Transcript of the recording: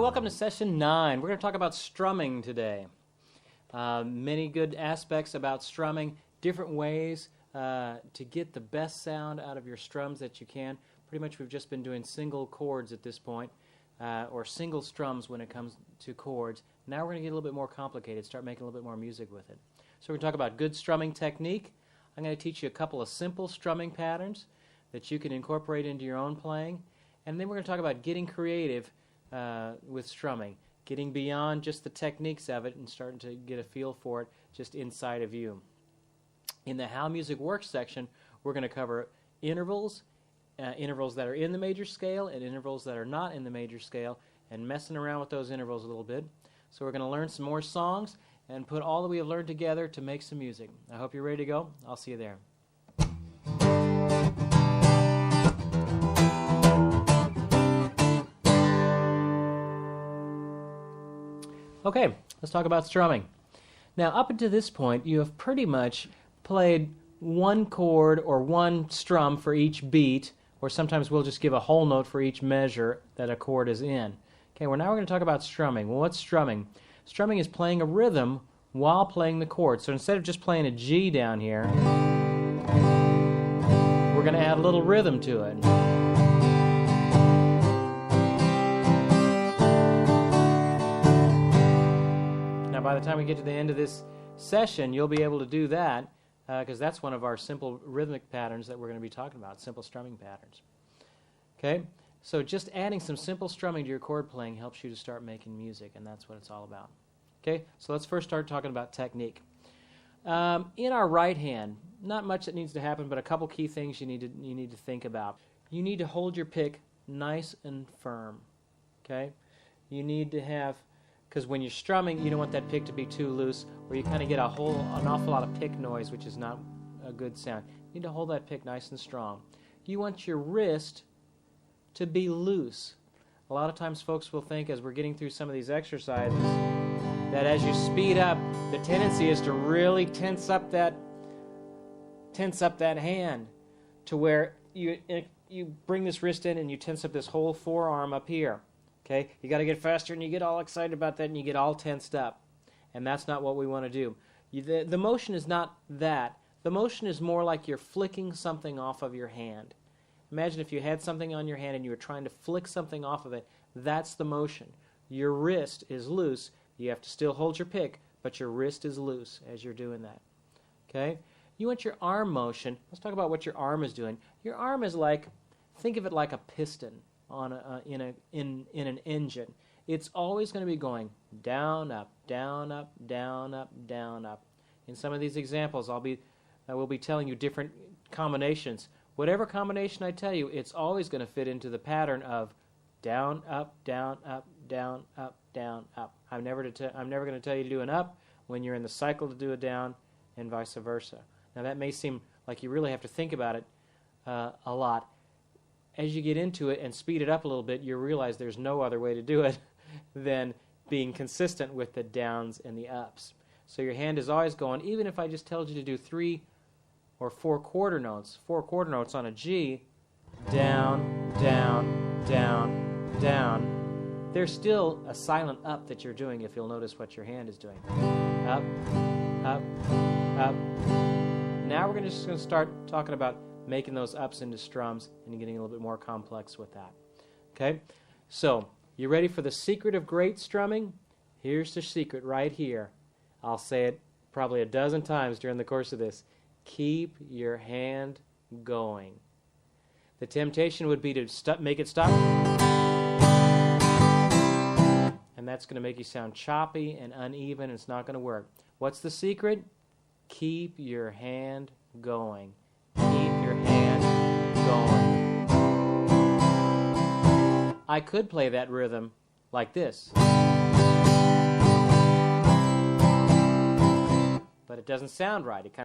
welcome to session 9. We're going to talk about strumming today. Many good aspects about strumming, different ways to get the best sound out of your strums that you can. Pretty much we've just been doing single chords at this point, or single strums when it comes to chords. Now we're going to get a little bit more complicated, start making a little bit more music with it. So we're going to talk about good strumming technique. I'm going to teach you a couple of simple strumming patterns that you can incorporate into your own playing. And then we're going to talk about getting creative with strumming, getting beyond just the techniques of it and starting to get a feel for it just inside of you. In the How Music Works section, we're going to cover intervals, intervals that are in the major scale and intervals that are not in the major scale, and messing around with those intervals a little bit. So we're going to learn some more songs and put all that we have learned together to make some music. I hope you're ready to go. I'll see you there. Okay, let's talk about strumming. Now, up until this point, you have pretty much played one chord or one strum for each beat, or sometimes we'll just give a whole note for each measure that a chord is in. Okay, well, now we're going to talk about strumming. Well, what's strumming? Strumming is playing a rhythm while playing the chord. So instead of just playing a G down here, we're going to add a little rhythm to it. Now, by the time we get to the end of this session, you'll be able to do that because that's one of our simple rhythmic patterns that we're going to be talking about, simple strumming patterns. Okay, so just adding some simple strumming to your chord playing helps you to start making music, and that's what it's all about. Okay, so let's first start talking about technique. In our right hand, not much that needs to happen, but a couple key things you need to think about. You need to hold your pick nice and firm. Okay, you need to have, because when you're strumming, you don't want that pick to be too loose, or you kind of get an awful lot of pick noise, which is not a good sound. You need to hold that pick nice and strong. You want your wrist to be loose. A lot of times folks will think, as we're getting through some of these exercises, that as you speed up, the tendency is to really tense up that hand to where you bring this wrist in and you tense up this whole forearm up here. Okay, you got to get faster, and you get all excited about that, and you get all tensed up, and that's not what we want to do. The motion is not that. The motion is more like you're flicking something off of your hand. Imagine if you had something on your hand and you were trying to flick something off of it. That's the motion. Your wrist is loose. You have to still hold your pick, but your wrist is loose as you're doing that. Okay? You want your arm motion. Let's talk about what your arm is doing. Your arm is like, think of it like a piston on in an engine. It's always going to be going down, up, down, up, down, up, down, up. In some of these examples, I will be telling you different combinations. Whatever combination I tell you, it's always going to fit into the pattern of down, up, down, up, down, up, down, up. I'm never going to tell you to do an up when you're in the cycle to do a down, and vice versa. Now that may seem like you really have to think about it a lot. As you get into it and speed it up a little bit, you realize there's no other way to do it than being consistent with the downs and the ups. So your hand is always going, even if I just told you to do 3 or 4 quarter notes on a G, down, down, down, down, there's still a silent up that you're doing if you'll notice what your hand is doing. Up, up, up. Now we're just going to start talking about making those ups into strums and getting a little bit more complex with that. Okay? So, you ready for the secret of great strumming? Here's the secret right here. I'll say it probably a dozen times during the course of this. Keep your hand going. The temptation would be to make it stop, and that's going to make you sound choppy and uneven, and it's not going to work. What's the secret? Keep your hand going. Keep your hand going. I could play that rhythm like this, but it doesn't sound right. It kind